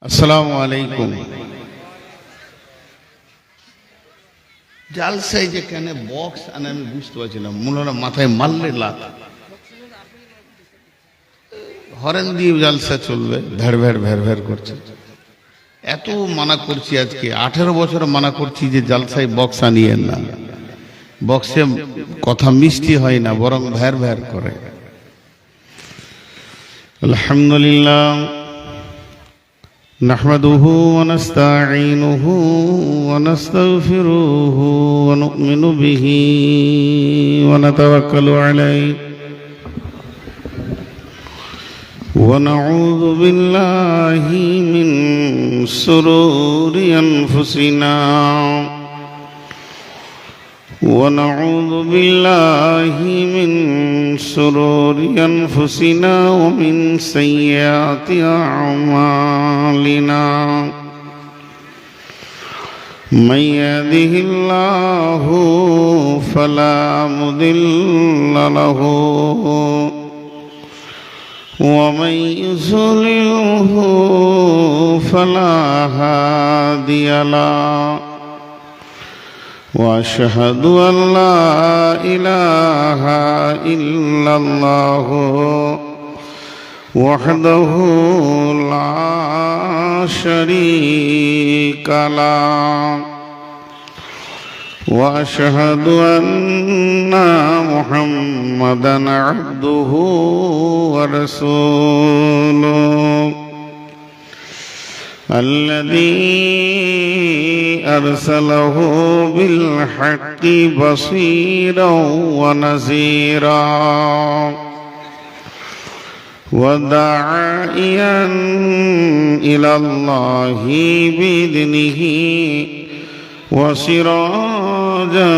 আসসালামু আলাইকুম। জালসায় যে কেন বক্স আনে আমি বুঝতে পারছিলাম, মনে হয় মাথায় মারলে লাত। হরেন দিয়ে জালসা চলবে, ভেড় ভেড় ভেড় ভেড় করছে। এত মানা করছি, আজকে 18 বছর মানা করছি যে জালসায় বক্স আনিয়েন না। বক্সে কথা মিষ্টি হয় না, বরং ভেড় ভেড় করে। আলহামদুলিল্লাহ نحمده ونستعينه ونستغفره ونؤمن به ونتوكل عليه ونعوذ بالله من شرور أنفسنا ونعوذ بالله من شرور أنفسنا ومن سيئات أعمالنا من يهده الله فلا مضل له ومن يضلله فلا هادي له وأشهد أن لا إله إلا الله وحده لا شريك له وأشهد أن محمدا عبده ورسوله الذي أرسله بالحق بصيرا ونذيرا وداعيا إلى الله بإذنه وسراجا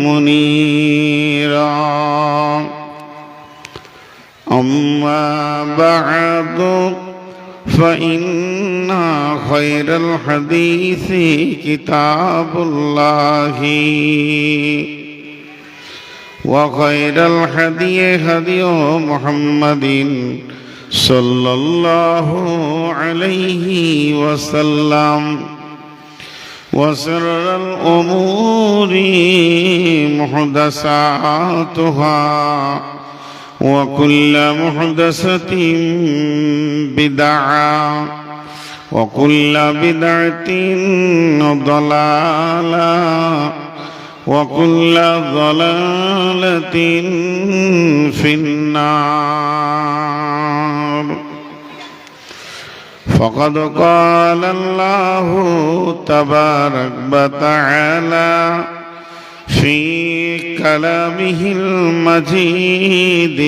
منيرا أما بعد فإن خير الحديث كتاب الله وخير الهدي هدي محمد صلى الله عليه وسلم وشر الأمور محدثاتها وكل محدثة بدعة وكل بدعة ضلالة وكل ضلالة في النار فقد قال الله تبارك وتعالى في كلامه المجيد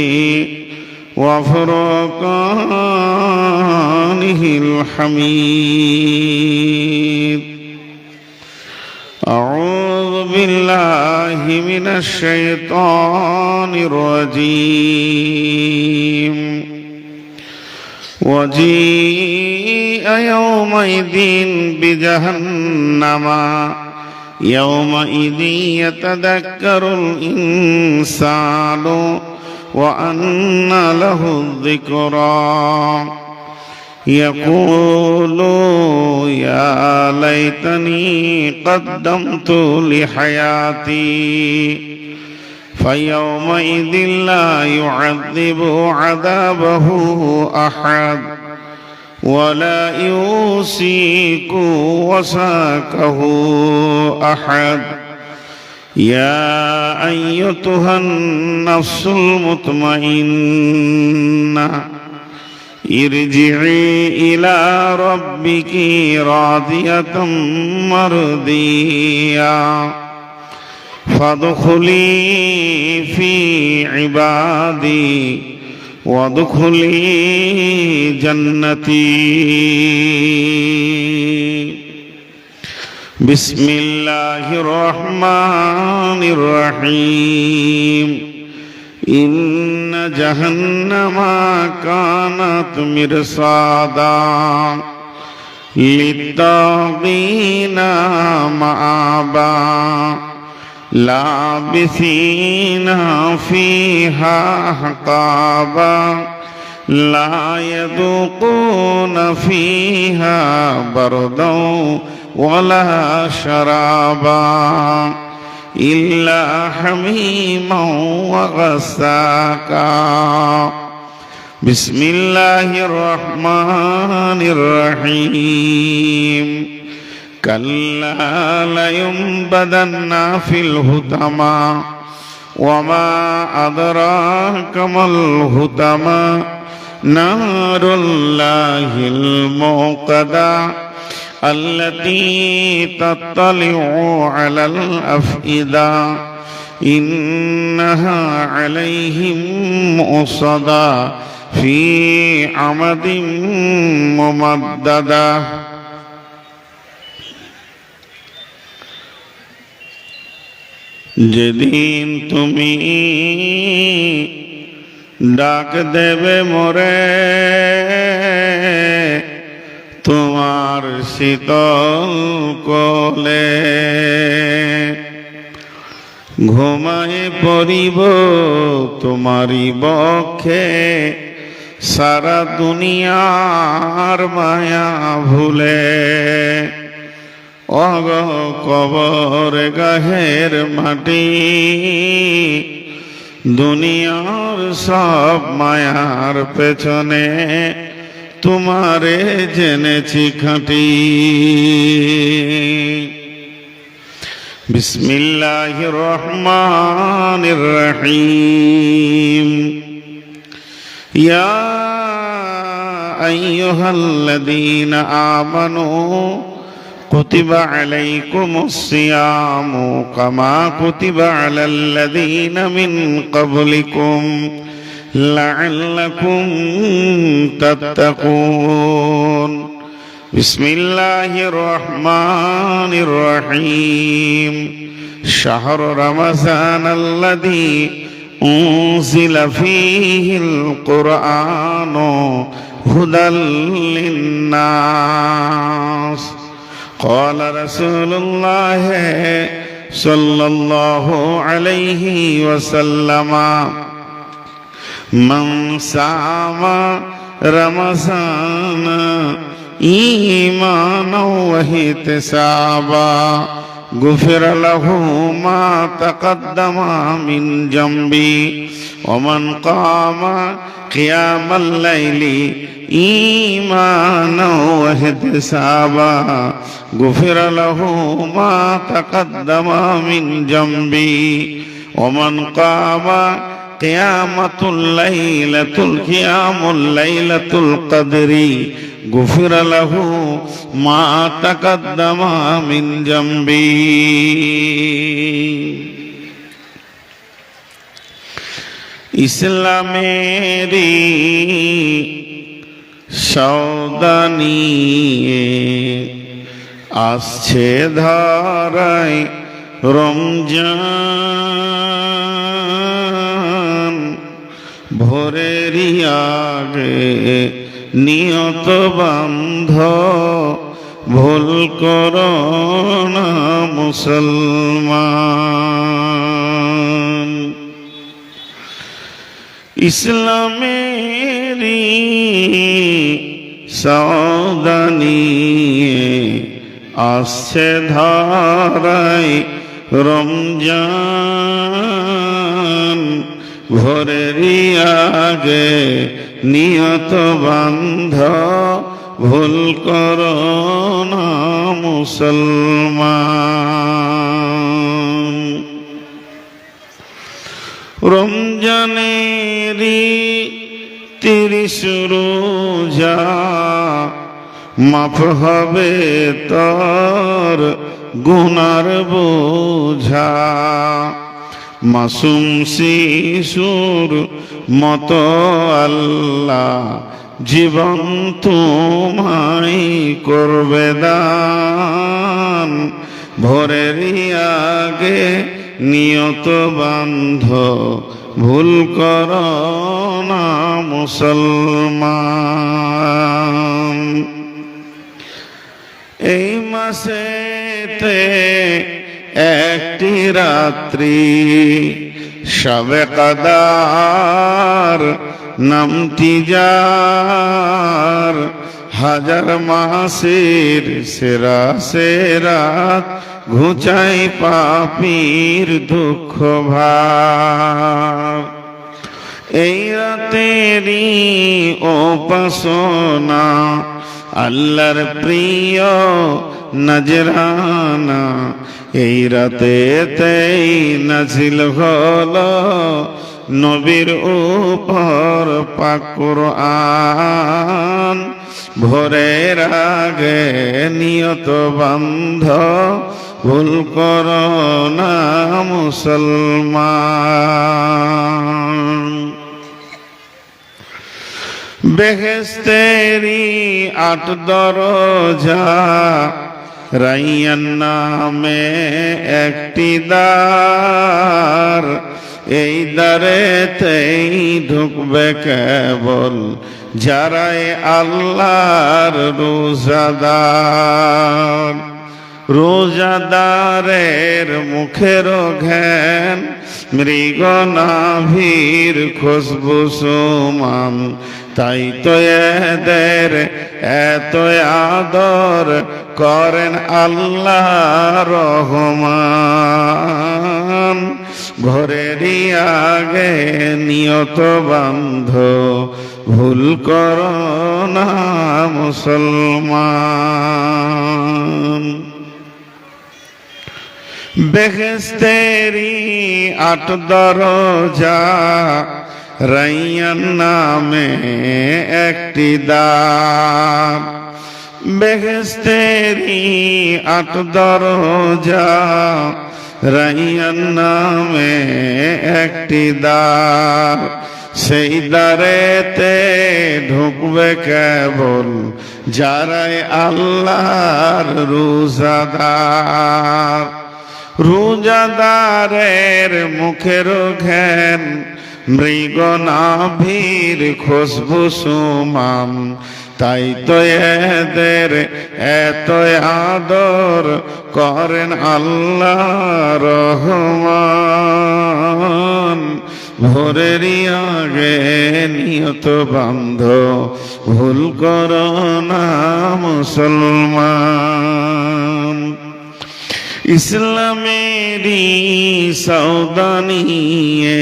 وفرقانه الحميد أعوذ بالله من الشيطان الرجيم وجيء يومئذ بجهنم يومئذ يتذكر الإنسان وأنى له الذكرى يقول يا ليتني قدمت لحياتي فيومئذ لا يعذب عذابه أحد ولا يوثق وثاقه أحد يا أيتها النفس المطمئنة ارجعي إلى ربك راضية مرضية فادخلي في عبادي وادخلي جنتي بسم الله الرحمن الرحيم إن جهنم كانت مرصادا للطاغين مآبا لابثين فيها أحقابا لا يذوقون فيها بردا ولا شرابا إلا حميما وغساقا بسم الله الرحمن الرحيم كلا لينبذن في الحطمة وما أدراك ما الحطمة نار الله الموقدة التي تطلع على الأفئدة إنها عليهم مؤصدة في عمد ممددة যেদিন তুমি ডাক দেবে মোরে তোমার শীতল কোলে ঘুমায় পড়িব তোমারি বক্ষে সারা দুনিয়ার মায়া ভুলে অগ কবর গাহের মাটি দুনিয়ার সব মায়ার পেছনে তোমারে জেনেছি খাঁটি বিসমিল্লাহির রহমানির রহিম ইয়া আইয়ুহাল্লাযীনা আমানু كتب عليكم الصيام كما كتب على الذين من قبلكم لعلكم تتقون بسم الله الرحمن الرحيم شهر رمضان الذي أنزل فيه القرآن هدى للناس قال رسول الله صلى الله عليه وسلم من صام رمضان إيمانا واحتسابا غفر له ما تقدم من ذنبه ومن قام قيام الليل إيمانا واحتسابا غفر له ما تقدم من ذنبه ومن قام قيامة الليلة القدر غفر له ما تقدم من ذنبه ইসলামেরি সৌদানি আসছে ধারায় রমজান ভোরেরই আগে নিয়ত বান্ধ ভুল করো না মুসলমান ইসলামেরি সৌদানি আসছে ধারায় রমজান ভোরেরই আগে নিয়ত বান্ধ ভুল করো না মুসলমান রমজানেরি 30 রোজা মাফ হবে তোর গুনার বোঝা মাসুম শিশুর মতো আল্লাহ জীবন তোমায় করবে দান ভোরেরই আগে নিয়ত বান্ধ ভুল করো না মুসলমান এই মাসেতে একটি রাত্রি শবে কদর নামটি যার, হাজার মাসের সেরা সেরাত ঘুচাই পাপীর দুঃখ ভার। এই রাতেরই উপাসনা আল্লাহর প্রিয় নজরানা, এই রাতেতেই নাজিল হলো নবীর উপর পাক কুরআন। ভোরের আগে নিয়ত বন্ধ, ভুল করো না মুসলমান। বেহেশতেরি 8 দরজা, রাইয়ান নামে একটি দ্বার, এই দ্বারেতেই ঢুকবে কেবল যারাই আল্লাহর রোজাদার। রোজাদারের মুখের ঘ্যান, মৃগ নাভির খুশবু সুমাম, তাই তো এদের এত আদর করেন আল্লাহ রহমান। ঘরেরই আগে নিয়ত বান্ধ, ভুল করো না মুসলমান। বেহেশতেরি 8 দরজা, রাইয়ান নামে একটি দ্বার, বেহেশতেরি 8 দরজা, রাইয়ান নামে একটি দ্বার, সেই দ্বারেতে ঢুকবে কেবল যারাই আল্লাহর রোজাদার। রোজাদারের মুখের ঘ্যান, মৃগ নাভির খুশবু সুমাম, তাই তো এদের এত আদর করেন আল্লাহ রহমান। ভোরেরই আগে নিয়ত বান্ধ, ভুল করো না মুসলমান। ইসলামেরই সৌদানিয়ে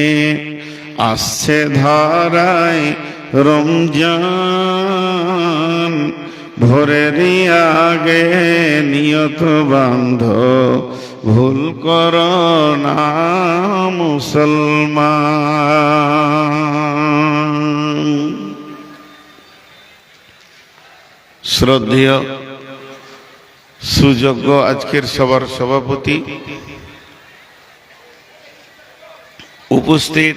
আসছে ধারায় রমজান, ভোরেরই আগে নিয়ত বান্ধ, ভুল করো না মুসলমান। শ্রদ্ধেয় সুযোগ্য আজকের সবার সভাপতি, উপস্থিত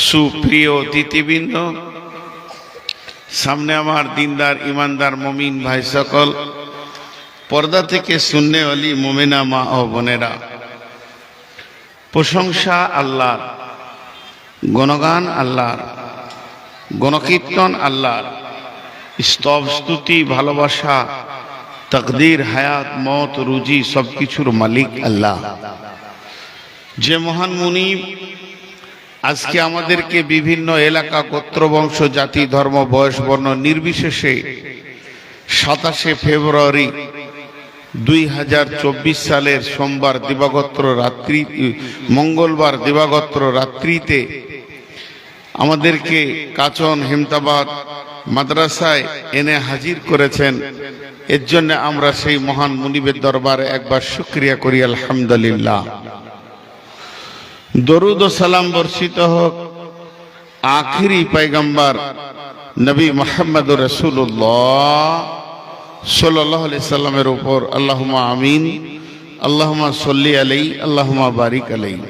সুপ্রিয় অতিথিবৃন্দ, সামনে আমার দিনদার ইমানদার মমিন ভাই সকল, পর্দা থেকে শুননে ওয়ালি মোমেনা মা ও বোনেরা, প্রশংসা আল্লাহর, গণগান আল্লাহর, গণকীর্তন আল্লাহর, স্তব স্তুতি ভালোবাসা তকদির হায়াত মত রুজি সবকিছুর মালিক আল্লাহ। যে মহান মুনিব আজকে আমাদেরকে বিভিন্ন এলাকা গোত্র বংশ জাতি ধর্ম বয়স বর্ণ নির্বিশেষে 27শে ফেব্রুয়ারি 2024 সালের সোমবার দিবাগত রাত্রি, মঙ্গলবার দিবাগত রাত্রিতে আমাদেরকে কাচন হেমতাবাদ মাদ্রাসায় এনে হাজির করেছেন। এর জন্য আমরা সেই মহান মুনিবের দরবারে একবার শুকরিয়া করি আলহামদুলিল্লাহ। দরুদ ও সালাম বর্ষিত হোক আখিরি পয়গম্বর নবী মুহাম্মদুর রাসূলুল্লাহ সাল্লাল্লাহু আলাইহি সাল্লামের উপর। আল্লাহুম্মা আমিন, আল্লাহুম্মা সাল্লি আলাইহি, আল্লাহুম্মা বারিক আলাইহি।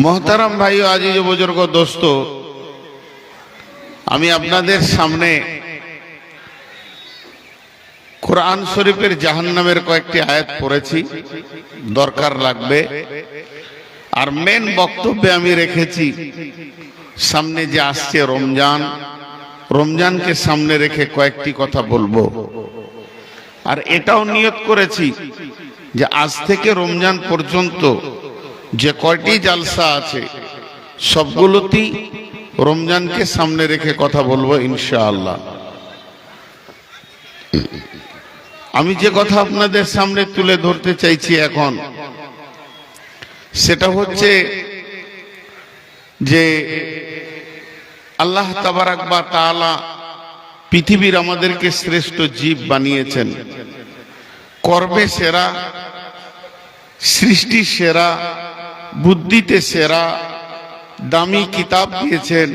মোহতারাম ভাই ও আজিজ বুজুর্গ দোস্ত, আমি আপনাদের সামনে কোরআন শরীফের জাহান্নামের কয়েকটি আয়াত পড়েছি, দরকার লাগবে। আর মেন বক্তব্যে আমি রেখেছি সামনে যে আসছে রমজান, রমজানকে সামনে রেখে কয়েকটি কথা বলবো। আর এটাও নিয়ত করেছি যে আজ থেকে রমজান পর্যন্ত যে কয়টি জালসা আছে সবগুলোতেই রমজানকে সামনে রেখে কথা বলবো ইনশাআল্লাহ। আমি যে কথা আপনাদের সামনে তুলে ধরতে চাইছি এখন, সেটা হচ্ছে যে আল্লাহ তাবারাক ওয়া তাআলা পৃথিবীর আমাদেরকে শ্রেষ্ঠ জীব বানিয়েছেন, কর্মে সেরা, সৃষ্টি সেরা, বুদ্ধিতে সেরা, দামি কিতাব দিয়েছেন,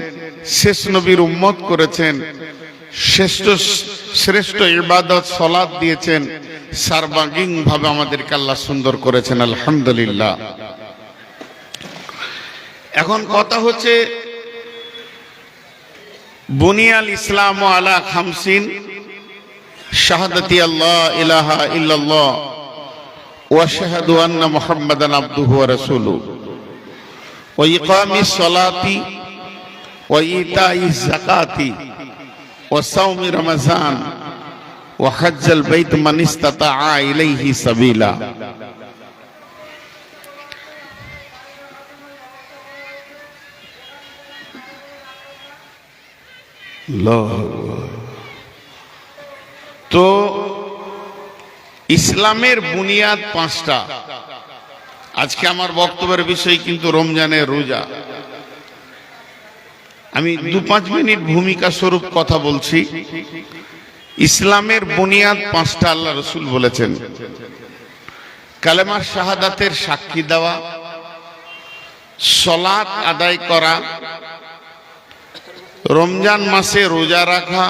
শেষ নবীর উম্মত করেছেন, শ্রেষ্ঠ ইবাদত সালাত দিয়েছেন, সার্বাঙ্গীন ভাবে আমাদেরকে আল্লাহ সুন্দর করেছেন, আলহামদুলিল্লাহ। এখন কথা হচ্ছে বুনিয়াল ইসলাম আলা খামসিন শাহাদাতি আল্লাহ ইলাহা ইল্লাল্লাহ ওয়া আশহাদু আন্না মুহাম্মাদান আবদুহু ওয়া রাসূলুহু ওয়া ইকামিস সালাতি ওয়া ইতাইজ যাকাতি ওয়া সাওমি রমাযান ওয়া হজ্জাল বাইত মান ইসতাতাআ ইলাইহি সাবিলা। তো ইসলামের বুনিয়াদ পাঁচটা। আজকে আমার বক্তব্যের বিষয় কিন্তু রমজানের রোজা। আমি 2-5 মিনিট ভূমিকা স্বরূপ কথা বলছি। ইসলামের বুনিয়াদ পাঁচটা আল্লাহ রসুল বলেছেন। কালেমা শাহাদাতের সাক্ষী দেওয়া, সালাত আদায় করা, রমজান মাসে রোজা রাখা,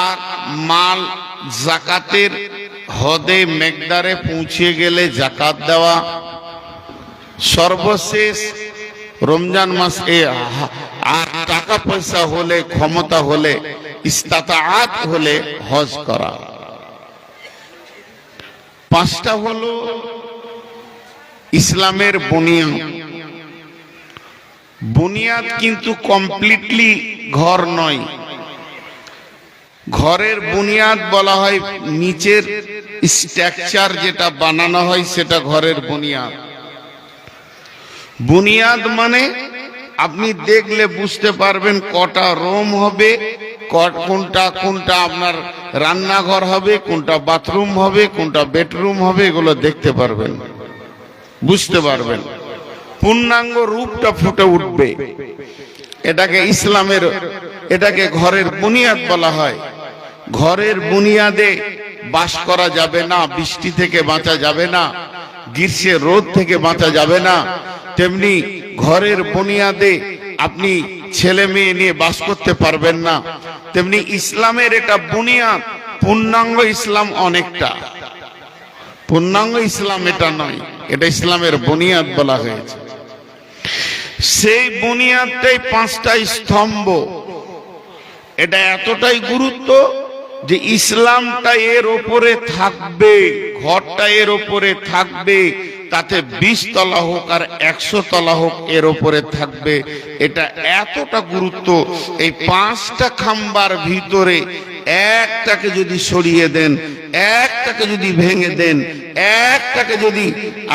আর মাল জাকাতের হদে মেকদারে পৌঁছে গেলে জাকাত দেওয়া, সর্বশেষ রমজান মাসে আর টাকা পয়সা হলে, ক্ষমতা হলে, ইস্তাতাআত হলে হজ করা। পাঁচটা হলো ইসলামের বুনিয়াদ। বুনিয়াদ কিন্তু কমপ্লিটলি ঘর নয়। ঘরের বুনিয়াদ বলা হয় নিচের স্ট্রাকচার যেটা বানানো হয় সেটা ঘরের বুনিয়াদ। বুনিয়াদ মানে আপনি দেখলে বুঝতে পারবেন কটা রুম হবে, কোনটা কোনটা আপনার রান্নাঘর হবে, কোনটা বাথরুম হবে, কোনটা বেডরুম হবে, এগুলো দেখতে পারবেন, বুঝতে পারবেন। পূর্ণাঙ্গ রূপটা ফুটে উঠবে। এটাকে ইসলামের, এটাকে ঘরের বুনিয়াদ বলা হয়। ঘরের বুনিয়াদে বাস করা যাবে না, বৃষ্টি থেকে বাঁচা যাবে না, গ্রীষ্মের রোদ থেকে বাঁচা যাবে না। তেমনি ঘরের বুনিয়াদে আপনি ছেলে মেয়ে নিয়ে বাস করতে পারবেন না। তেমনি ইসলামের এটা বুনিয়াদ। পূর্ণাঙ্গ ইসলাম অনেকটা, পূর্ণাঙ্গ ইসলাম এটা নয়, এটা ইসলামের বুনিয়াদ বলা হয়েছে। সেই বুনিয়াদটাই পাঁচটা স্তম্ভ। এটা এতটাই গুরুত্ব যে ইসলামটা এর ওপরে থাকবে, ঘরটা এর ওপরে থাকবে, তাতে 20 তলা হোক আর 100 তলা হোক এর ওপরে থাকবে। এটা এতটা গুরুত্ব। এই পাঁচটা খাম্বার ভিতরে একটাকে যদি সরিয়ে দেন, একটাকে যদি ভেঙে দেন, একটাকে যদি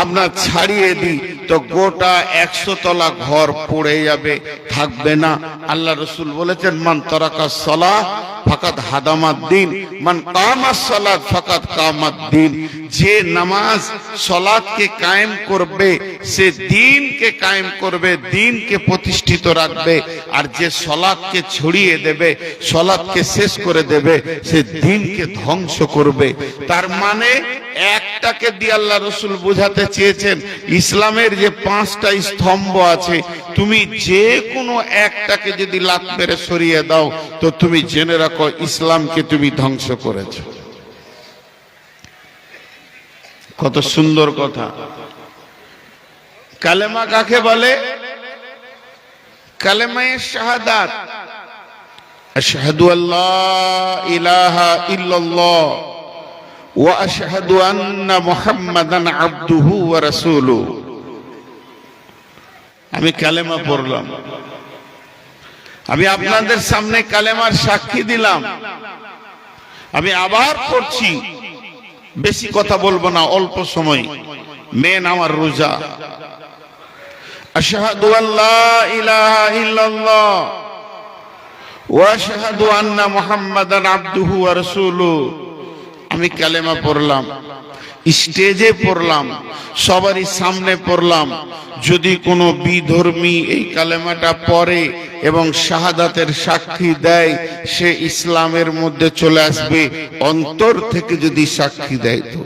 আপনার ছাড়িয়ে দিই, তো গোটা 100 তলা ঘর পড়ে যাবে, থাকবে না। আল্লাহ রসুল বলেছেন, মান তারাকা সালাহ ফাকাদ হাদামাদ দ্বীন, মান কামাস সালাত ফাকাদ কামাদ দ্বীন। যে নামাজ সালাতকে কায়েম করবে সে দ্বীনকে কায়েম করবে, দ্বীনকে প্রতিষ্ঠিত রাখবে। আর যে সালাতকে ছড়িয়ে দেবে, সালাতকে শেষ করে দেবে, সে দ্বীনকে ধ্বংস করবে। তার মানে একটাকে দিয়ে আল্লাহ রসুল বোঝাতে চেয়েছেন, ইসলামের যে পাঁচটা স্তম্ভ আছে, তুমি যে কোনো একটাকে যদি লাত মেরে সরিয়ে দাও, তো তুমি জেনে রাখো ইসলামকে তুমি ধ্বংস করেছ। কত সুন্দর কথা। কালেমা কাকে বলে? কালেমায়ে শাহাদাত, আশহাদু আল্লা ইলাহা ইল্লাল্লাহ ওয়া আশহাদু আন্না মুহাম্মাদান আবদুহু ওয়া রাসূলুহু। আমি কালেমা পড়লাম, আমি আপনাদের সামনে কালেমার সাক্ষী দিলাম, আমি আবার পড়ছি। বেশি কথা বলবো না, অল্প সময়। মেন আমার রোজা। আশহাদু আল্লা ইলাহা ইল্লাল্লাহ ওয়া আশহাদু আন্না মুহাম্মাদান আবদুহু ওয়া রাসূলুহু। আমি কালেমা পড়লাম, স্টেজে পড়লাম, সবারই সামনে পড়লাম। যদি কোনো বিধর্মী এই কালেমাটা পড়ে এবং শাহাদাতের সাক্ষী দেয়, সে ইসলামের মধ্যে চলে আসবে। অন্তর থেকে যদি সাক্ষী দেয় তো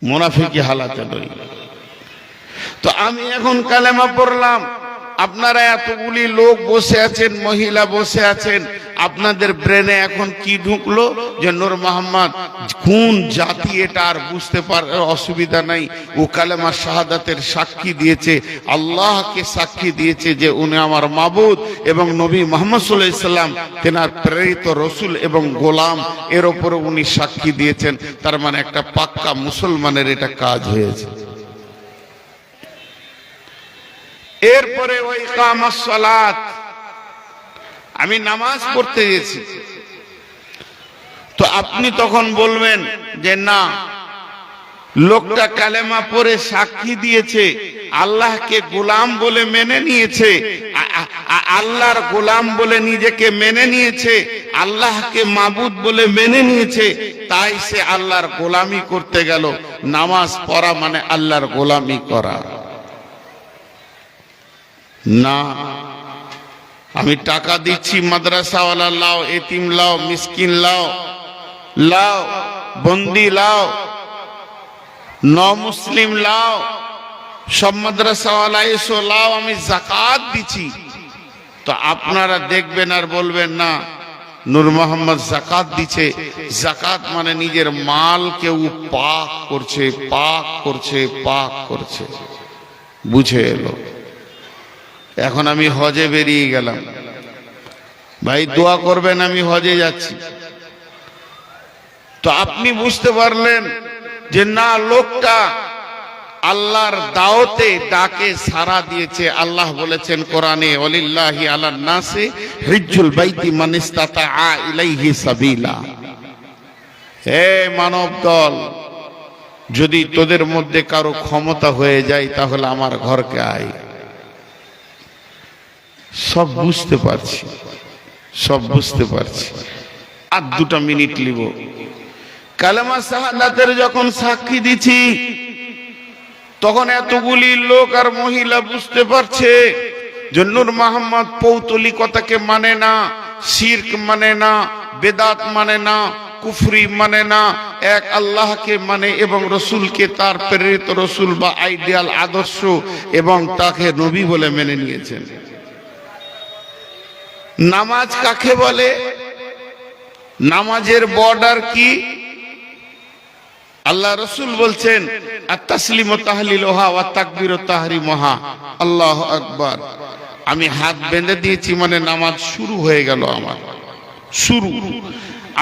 মুনাফিকি হালাতে নয়। তো আমি এখন কালেমা পড়লাম, আপনারা এতগুলি লোক বসে আছেন, মহিলা বসে আছেন, আপনাদের ব্রেনে এখন কি ঢুকলো যে নূর মোহাম্মদ কোন জাতি এটা আর বুঝতে পারার অসুবিধা নাই। ও কালেমা শাহাদাতের সাক্ষী দিয়েছে, আল্লাহকে সাক্ষী দিয়েছে যে উনি আমার মাবুদ এবং নবী মুহাম্মদ সাল্লাল্লাহু আলাইহি সাল্লাম তেনার প্রেরিত রসুল এবং গোলাম, এর উপরে উনি সাক্ষী দিয়েছেন। তার মানে একটা পাক্কা মুসলমানের এটা কাজ হয়েছে। এরপরে ওই ইকামাস সালাত, আমি নামাজ পড়তে গেছি। তো আপনি তখন বলবেন যে না, লোকটা কালেমা পড়ে সাক্ষী দিয়েছে, আল্লাহকে গোলাম বলে মেনে নিয়েছে, আল্লাহর গোলাম বলে নিজেকে মেনে নিয়েছে, আল্লাহকে মাবুদ বলে মেনে নিয়েছে, তাই সে আল্লাহর গোলামি করতে গেল। নামাজ পড়া মানে আল্লাহর গোলামি করা না। আমি টাকা দিচ্ছি, মাদ্রাসাওয়ালা লাও, এতিম লাও, মিসকিন লাও, লাও বন্দি লাও, মুসলিম লাও, সব মাদ্রাসাওয়ালা এসো লাও, আমি যাকাত দিচ্ছি। তো আপনারা দেখবেন আর বলবেন না নূর মোহাম্মদ যাকাত দিচ্ছে। যাকাত মানে নিজের মাল কেউ পাক করছে, পাক করছে, পাক করছে। বুঝে এলো। এখন আমি হজে বেরিয়ে গেলাম, ভাই দোয়া করবেন, আমি হজে যাচ্ছি। তো আপনি বুঝতে পারলেন যে না, লোকটা আল্লাহর দাওয়াতে ডাকে সাড়া দিয়েছে। আল্লাহ বলেছেন কোরআনে, ওয়ালিল্লাহি আলান নাসি হিজ্জুল বাইতি মান ইসতাতা ইলাইহি সাবিলা। হে মানব দল, যদি তোদের মধ্যে কারো ক্ষমতা হয়ে যায় তাহলে আমার ঘরকে আয়। সব বুঝতে পারছি, সব বুঝতে পারছি। আর 2 মিনিট লিব। কালেমা শাহাদাতের যখন সাক্ষী দিছি, তখন এতগুলি লোক আর মহিলা বুঝতে পারছে যে নূর মোহাম্মদ পৌতলিকতাকে মানে না, শিরক মানে না, বেদাত মানে না, কুফরি মানে না, এক আল্লাহকে মানে এবং রসুলকে, তার প্রেরিত রসুল বা আইডিয়াল আদর্শ এবং তাকে নবী বলে মেনে নিয়েছেন। নামাজ কাকে বলে? নামাজের বর্ডার কি? আল্লাহ রসুল বলছেন আত-তাসলিমু তাহলিলুহা ওয়া তাকবীরু তাহরিমুহা, আল্লাহু আকবার। আমি হাত বেঁধে দিয়েছি মানে নামাজ শুরু হয়ে গেল, আমার শুরু।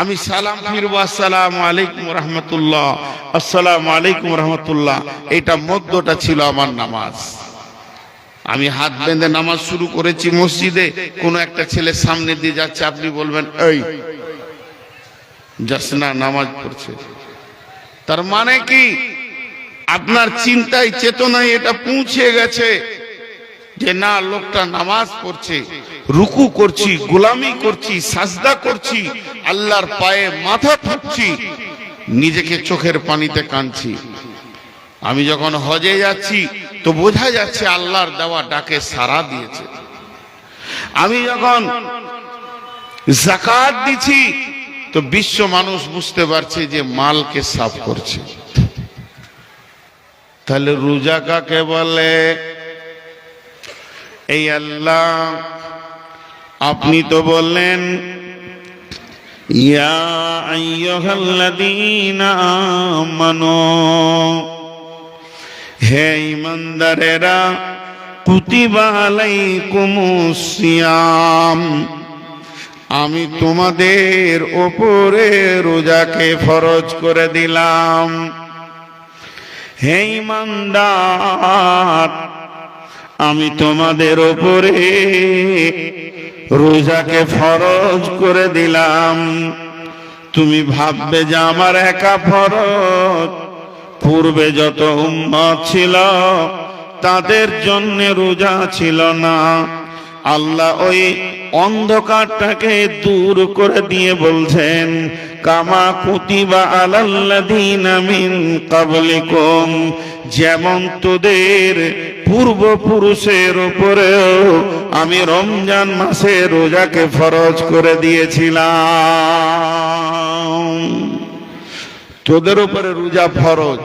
আমি সালাম ফিরবো, আসসালামু আলাইকুম রাহমাতুল্লাহ, আসসালামু আলাইকুম রাহমাতুল্লাহ, এটা মধ্যটা ছিল আমার নামাজ। আমি হাত বেঁধে নামাজ শুরু করেছি মসজিদে। কোন একটা ছেলে সামনে দিয়ে যাচ্ছে, আপনি বলবেন এই যাস না, নামাজ পড়ছে। তার মানে কি? আপনার চিন্তায় চেতনায় এটা পৌঁছে গেছে যে না, লোকটা নামাজ পড়ছে, রুকু করছি, গোলামি করছি, সাজদা করছি, আল্লাহর পায়ে মাথা ঠুকছি, নিজেকে চোখের পানিতে কাঁদছি। আমি যখন হজে যাচ্ছি তো বোঝা যাচ্ছে আল্লাহর দেওয়া ডাকে সাড়া দিয়েছে। আমি যখন যাকাত দিচ্ছি তো বিশ্ব মানুষ বুঝতে পারছে যে মালকে সাফ করছে। তাহলে রোজা কাকে বলে? এই আল্লাহ, আপনি তো বললেন ইয়া আইয়ুহাল্লাযীনা আমানু, হে ঈমানদারেরা, কুতিবা আলাইকুমুস সিয়াম, আমি তোমাদের উপরে রোজাকে ফরজ করে দিলাম। হে ঈমানদার, আমি তোমাদের উপরে রোজাকে ফরজ করে দিলাম। তুমি ভাববে যে আমার একা ফরজ, পূর্বে যত উম্মত ছিল তাদের জন্য রোজা ছিল না। আল্লাহ ওই অন্ধকারটাকে দূর করে দিয়ে বলছেন, কামা কুতিবা আলাল্লাযীনা মিন ক্বাবলিকুম, যেমন তোদের পূর্বপুরুষের উপরেও আমি রমজান মাসে রোজাকে ফরজ করে দিয়েছিলাম। তোদের উপরে রোজা ফরজ।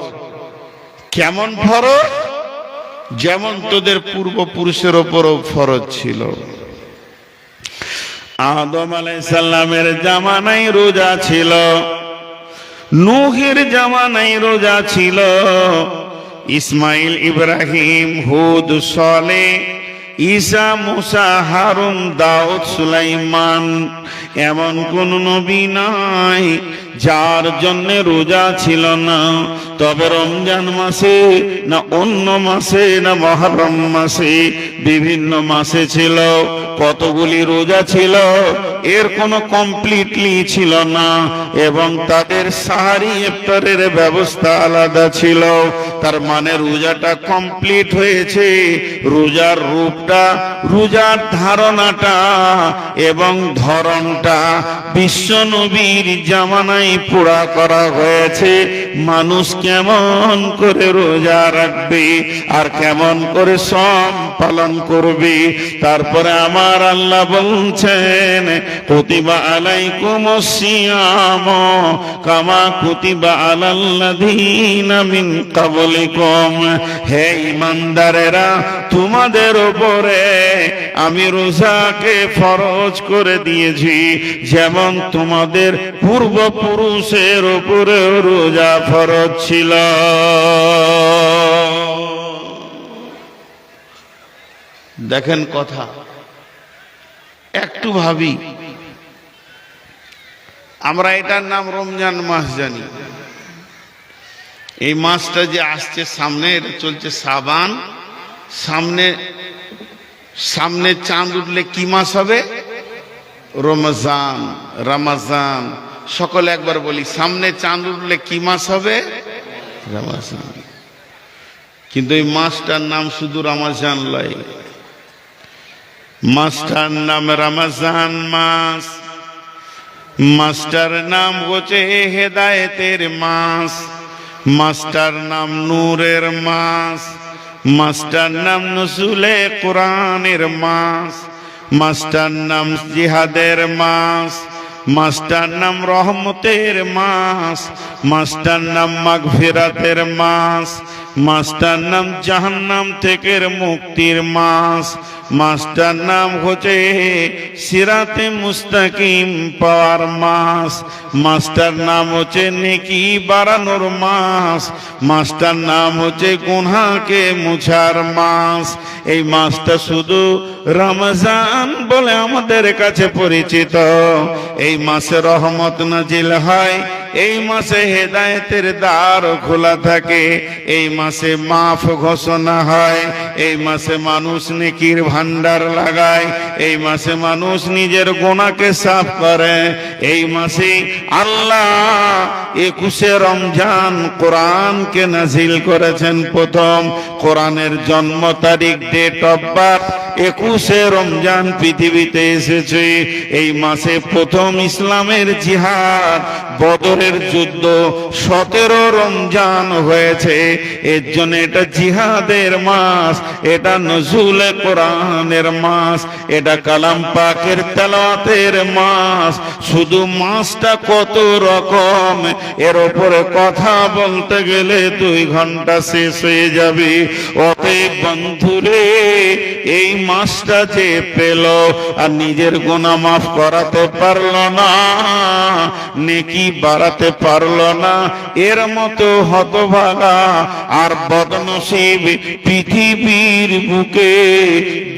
কেমন ফরজ? যেমন তোদের পূর্বপুরুষের উপরও ফরজ ছিল। আদম আলাইহিস সালামের জামানায় রোজা ছিল, নূহের জামানায় রোজা ছিল, ইসমাইল, ইব্রাহিম, হুদ, সালেহ, ঈসা, মুসা, হারুন, দাউদ, সুলাইমান, এমন কোন নবী নাই যার জন্য রোজা ছিল না। তবে রমজান মাসে না অন্য মাসে না মুহররম মাসে, বিভিন্ন মাসে ছিল। কতগুলি রোজা ছিল, এর কোনো কমপ্লিটলি ছিল না, এবং তাদের সাহারি ইফতারের ব্যবস্থা আলাদা ছিল। তার মানে রোজাটা কমপ্লিট হয়েছে। রোজার রূপটা, রোজার ধারণাটা এবং ধরনটা বিশ্ব নবীর জামানায় পুরা করা হয়েছে। মানুষ কেমন করে রোজা রাখবে আর কেমন করে সম পালন করবে। তারপরে আমার আল্লাহ বলছেন, কুতিবা আলাইকুমুস সিয়াম কামা কুতিবা আলাল্লাযীনা মিন ক্বাবলিকুম, হে ঈমানদারেরা, তোমাদের উপরে আমি রোজাকে ফরজ করে দিয়েছি, যেমন তোমাদের পূর্বপুরুষের উপরে রোজা ফরজ ছিল। দেখেন কথা, একটু ভাবি, আমরা এটার নাম রমজান মাস জানি। এই মাসটা যে আসছে সামনে, এটা চলছে শাবান। সামনে সামনে চাঁদ উঠলে কি মাস হবে? রমজান। রমজান সকলে একবার বলি, সামনে চাঁদ উঠলে কি মাস হবে? রমজান। কিন্তু এই মাসটার নাম শুধু রমজান নয়, মাসটার নাম রমজান মাস। মাসটার নাম হচ্ছে হেদায়েতের মাস, মাসটার নাম নূরের মাস, মাসটার নাম নজুলে কোরআনের মাস, মাসটার নাম জিহাদের মাস, মাসটার নাম রহমতের মাস, মাসটার নাম মাগফিরাতের মাস, মাসটার নাম জাহান্নাম থেকে মুক্তির মাস, মাসটার নাম হচ্ছে সিরাতে মুস্তাকিম পাওয়ার মাস, মাসটার নাম হচ্ছে নেকি বাড়ানোর মাস, মাসটার নাম হচ্ছে গুনাহকে মুছার মাস। এই মাসটা শুধু রমজান বলে আমাদের কাছে পরিচিত। এই মাসে রহমত নাজিল হয়, এই মাসে হেদায়েতের দ্বার খোলা থাকে, এই মাসে মাফ ঘোষণা হয়, এই মাসে মানুষ নেকির ভান্ডার লাগায়, এই মাসে মানুষ নিজের গুনাহকে সাফ করে। এই মাসে আল্লাহ 21শে রমজান কোরআনকে নাজিল করেছেন। প্রথম কোরআনের জন্ম তারিখ, ডেট অফ বার্থ 21শে রমজান পৃথিবীতে এসেছে। এই মাসে প্রথম ইসলামের জিহাদ, বদরের যুদ্ধ 17 রমজান হয়েছে। এর জন্য এটা জিহাদের মাস, এটা নজুলে কোরআনের মাস, এটা কালাম পাকের তেলাওয়াতের মাস। শুধু মাসটা কত রকম, এর উপরে কথা বলতে গেলে 2 ঘন্টা শেষ হয়ে যাবে। অতএব বন্ধুরে, এই মাসটা যে পেল আর নিজের গুনাহ মাফ করাতে পারলো না, নেকি বাড়াতে পারলো না, এর মতো হতভাগা আর বদনসিব পৃথিবীর বুকে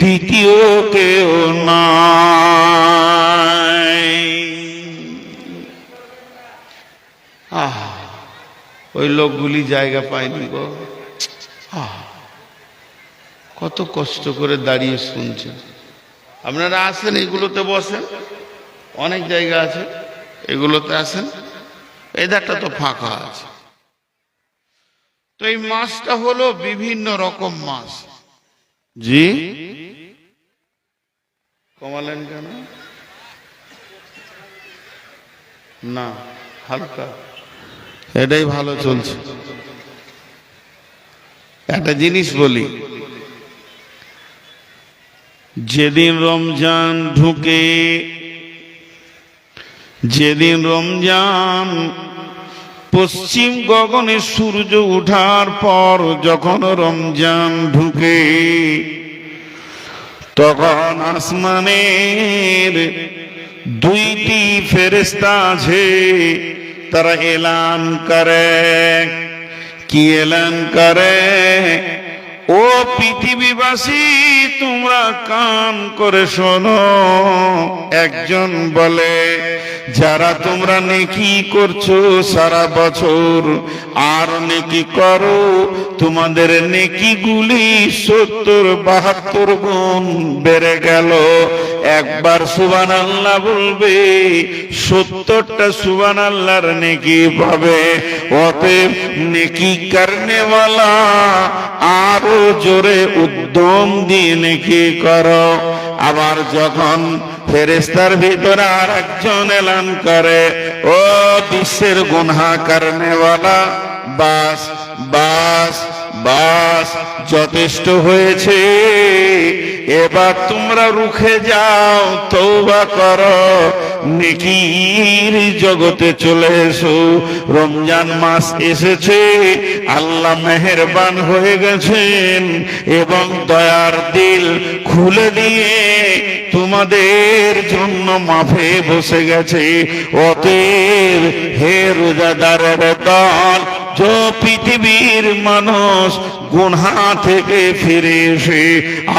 দ্বিতীয় কেউ নাই। ওই লোকগুলি জায়গা পায়নি গো। কত কষ্ট করে দাঁড়িয়ে শুনছেন। আপনারা আসেন, এগুলোতে বসেন, অনেক জায়গা আছে, এগুলোতে আসেন। এদারটা তো ফাঁকা আছে। তো তো এই মাসটা হলো বিভিন্ন রকম মাস। জি কমালেন কেন? না হালকা, এটাই ভালো চলছে। একটা জিনিস বলি, যেদিন রমজান ঢুকে, যেদিন রমজান পশ্চিম গগনে সূর্য ওঠার পর যখন রমজান ঢুকে, তখন আসমানের দুইটি ফেরেশতা আছে, তারা এলান করে। কি এলান করে? ও পৃথিবীবাসী, তোমরা কান করে শোনো। একজন বলে, যারা তোমরা নেকি করছো সারা বছর, আর নেকি করো, তোমাদের নেকিগুলি 70-72 গুণ বেড়ে গেল। একবার সুবহানাল্লাহ বলবে, 70টা সুবহানাল্লাহর নেকি পাবে। অতএব নেকি করনেওয়ালা আরো জোরে উদ্যম দিয়ে নেকি করো। আবার যখন ফেরেশতার ভিতরে আর একজন এলান করে, ও বিশ্বের গুনাহ করনেওয়ালা, বাস বাস বাস, যথেষ্ট হয়েছে, এবার তোমরা রুখে যাও, তওবা করো, নেকির জগতে চলে এসো। রমজান মাস এসেছে, আল্লাহ মেহেরবান হয়ে গেছেন এবং দয়ার দিল খুলে দিয়ে তোমাদের জন্য মাফে বসে গেছে। অতএব হে রোজাদারের দল, যে পৃথিবীর মানুষ গুনাহ থেকে ফিরে এসে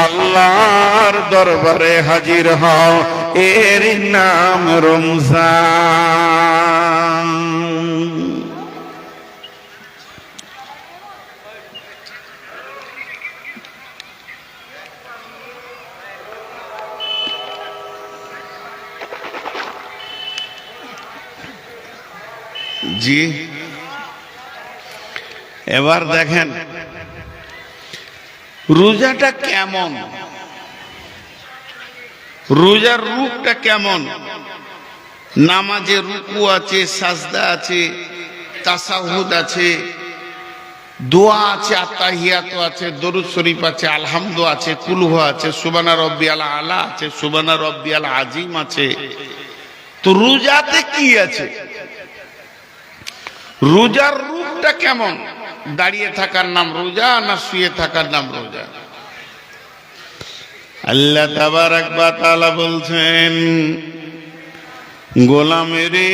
আল্লাহর দরবারে হাজির হও, এর নাম রমজান। জি এবার দেখেন রোজাটা কেমন, রোজার রূপটা কেমন। নামাজে রুকু আছে, সাজদা আছে, তাসাহুদ আছে, দোয়া আছে, আত্তাহিয়াত আছে, দরুদ শরীফ আছে, আলহামদু আছে, কুলহু আছে, সুবহানা রাব্বিয়াল আলা আছে, সুবহানা রাব্বিয়াল আজিম আছে। তো রোজাতে কি আছে? রোজার রূপটা কেমন? দাঁড়িয়ে থাকার নাম রোজা না শুয়ে থাকার নাম রোজা? আল্লাহ তাবারক ওয়া তাআলা বলছেন, গোলামেরে,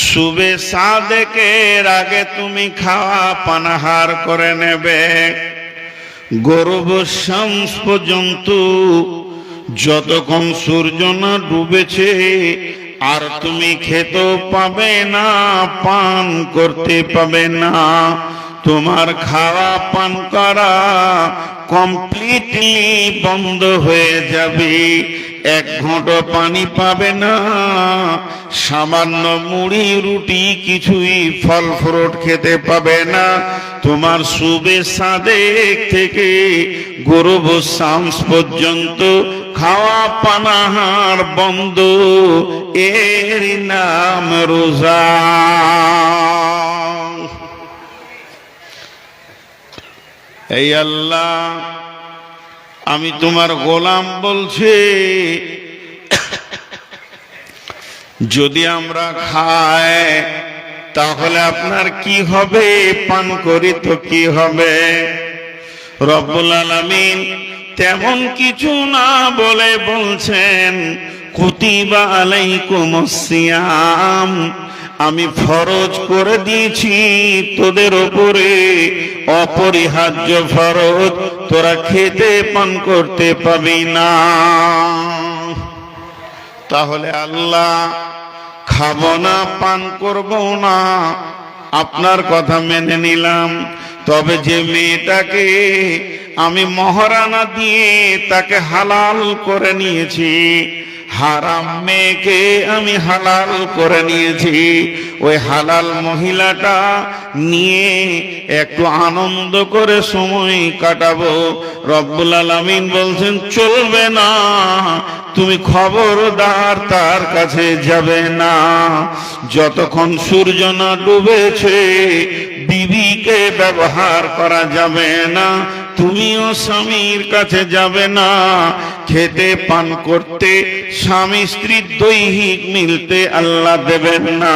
সুবে সাদেকের আগে তুমি খাওয়া পানাহার করে নেবে, গরব শামস পর্যন্ত, যতক্ষণ সূর্য না ডুবেছে আর তুমি খেতেও পাবে না, পান করতে পাবে না। তোমার খাওয়া পান করা কমপ্লিটলি বন্ধ হয়ে যাবে। এক ঘোঁটো পানি পাবে না, সামান্য মুড়ি রুটি কিছুই ফল ফ্রুট খেতে পাবে না। তোমার সুবে সাদেক থেকে গরব শামস পর্যন্ত খাওয়া পানাহার বন্ধ, এর নাম রোজা। এই আল্লাহ, আমি তোমার গোলাম বলছি, যদি আমরা খাই তাহলে আপনার কি হবে, পান করি তো কি হবে? রব্বুল আলামিন তেমন কিছু না বলে বলছেন, কুতিবা আলাইকুমুস সিয়াম, আমি ফরজ করে দিয়েছি তোদের উপরে, অপরিহার্য ফরজ, তোরা খেতে পান করতে পাবি না। তাহলে আল্লাহ খাবো না, পান করব না, আপনার কথা মেনে নিলাম। তবে যে মেয়েটাকে আমি মহারানা দিয়ে তাকে হালাল করে নিয়েছি, হারাম মেয়েকে আমি হালাল করে নিয়েছি, ওই হালাল মহিলাটা নিয়ে একটু আনন্দ করে সময় কাটাবো। রব্বুল আলামিন বলছেন চলবে না, তুমি খবরদার তার কাছে যাবে না। যতক্ষণ সূর্য না ডুবেছে বিবিকে ব্যবহার করা যাবে না, তুমিও স্বামীর কাছে যাবে না। খেতে পান করতে স্বামী স্ত্রীর দৈহিক মিলতে আল্লাহ দেবেন না,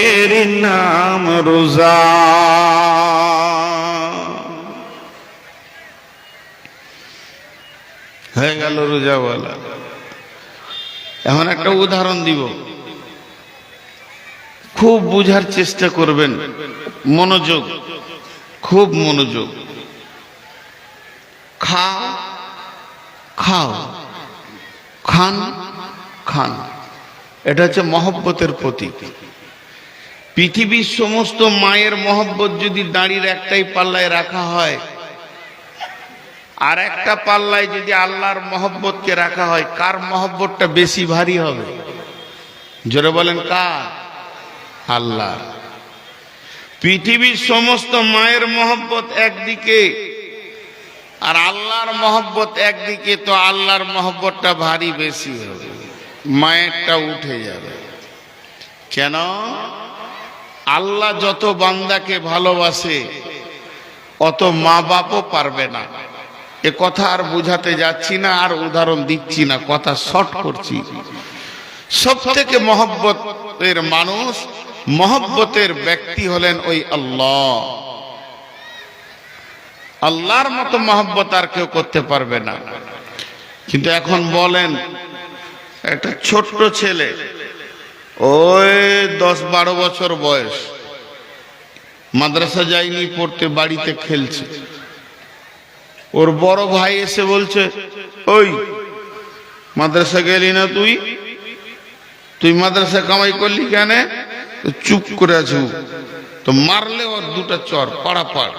এর নাম রোজা। হয়ে গেল রোজা বলা। এখন একটা উদাহরণ দিব, খুব বুঝার চেষ্টা করবেন, মনোযোগ, খুব মনোযোগ। খাও খাও, খান খান, এটা হচ্ছে মহব্বতের প্রতীক। পৃথিবীর সমস্ত মায়ের মহব্বত যদি দাঁড়ির একটাই পাল্লায় রাখা হয়, আর একটা পাল্লায় যদি আল্লাহর মহব্বতকে রাখা হয়, কার মহব্বতটা বেশি ভারী হবে? জোরে বলেন কার? আল্লাহ। পৃথিবীর সমস্ত মায়ের মহব্বত একদিকে আর আল্লাহর মহব্বত একদিকে, তো আল্লাহর মহব্বতটা ভারী বেশি হবে, মায়েরটা উঠে যাবে। কেন? আল্লাহ যত বান্দাকে ভালোবাসে অত মা বাপও পারবে না। এ কথা আর বুঝাতে যাচ্ছি না, আর উদাহরণ দিচ্ছি না, কথা শর্ট করছি। সব থেকে মহব্বতের মানুষ, মহব্বতের ব্যক্তি হলেন ওই আল্লাহ। আল্লাহর মতো মহব্বত আর কেউ করতে পারবে না। কিন্তু এখন বলেন, একটা ছোট্ট ছেলে, ওই 10-12 বছর বয়স, মাদ্রাসা যায়নি পড়তে, বাড়িতে খেলছে। ওর বড় ভাই এসে বলছে, ওই মাদ্রাসা গেলি না তুই? তুই মাদ্রাসা কামাই করলি কেন? চুপ করে আছো। তো মারলে ওর দুটা চর, পাড়া পাড়।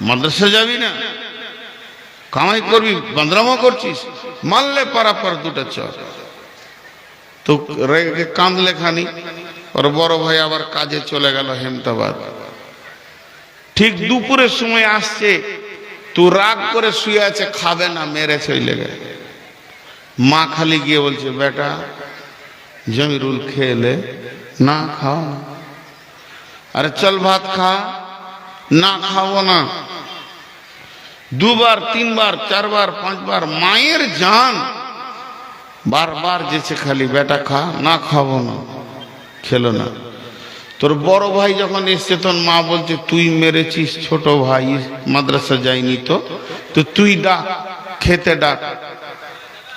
মাদ্রাসা যাবি না, কামাই করবি, বান্দরামো করছিস, মারলে পাড়া পাড় দুটা চর। তো রেগে কাঁদলে খানি। ওর বড় ভাই আবার কাজে চলে গেল হেমতাবাদ। ঠিক দুপুরের সময় আসছে, তো রাগ করে শুয়ে আছে, খাবে না, মেরে চলে গেল। মা খালি গিয়ে বলছে, বেটা জমিরুল খেলে না, খাও। আরে চল ভাত খা। না, খাবো না। 2বার 3বার 4বার 5বার মায়ের জান বারবার যেছে, খালি বেটা খা। না, খাবো না, খেলো না। তোর বড় ভাই যখন এসছে, তখন মা বলছে, তুই মেরেছিস ছোট ভাই, মাদ্রাসা যায়নি তো তুই ডাক, খেতে ডাক।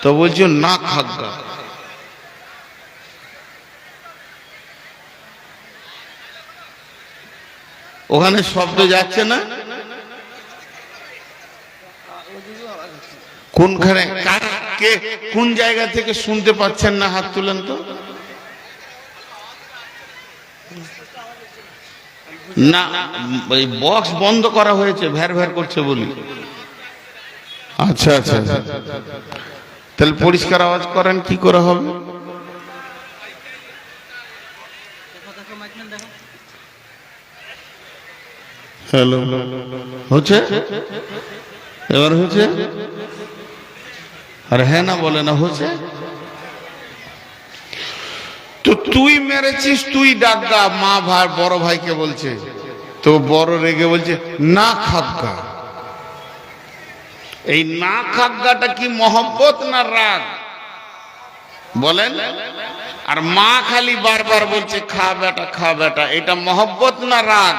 তো বলছে না খাগা। ওখানে শব্দ যাচ্ছে না? কোনখানে কে কোন জায়গা থেকে শুনতে পাচ্ছেন না? হাত তুলেন তো। না, ওই বক্স বন্ধ করা হয়েছে, ভ্যার ভ্যার করছে বলি। আচ্ছা আচ্ছা, তাহলে পরিষ্কার আওয়াজ করেন, কি করে হবে? হ্যালো, হচ্ছে? এবার হচ্ছে? আরে হ্যাঁ না বলে না, হচ্ছে? তো তুই মেরেছিস, তুই ডাকগা। মা ভাই বড় ভাইকে বলছে, তো বড় রেগে বলছে না খাগা। এই না খাগাটা কি মহব্বত না রাগ বলেন? আর মা খালি বারবার বলছে খা বেটা, খা বেটা, এটা মহব্বত না রাগ?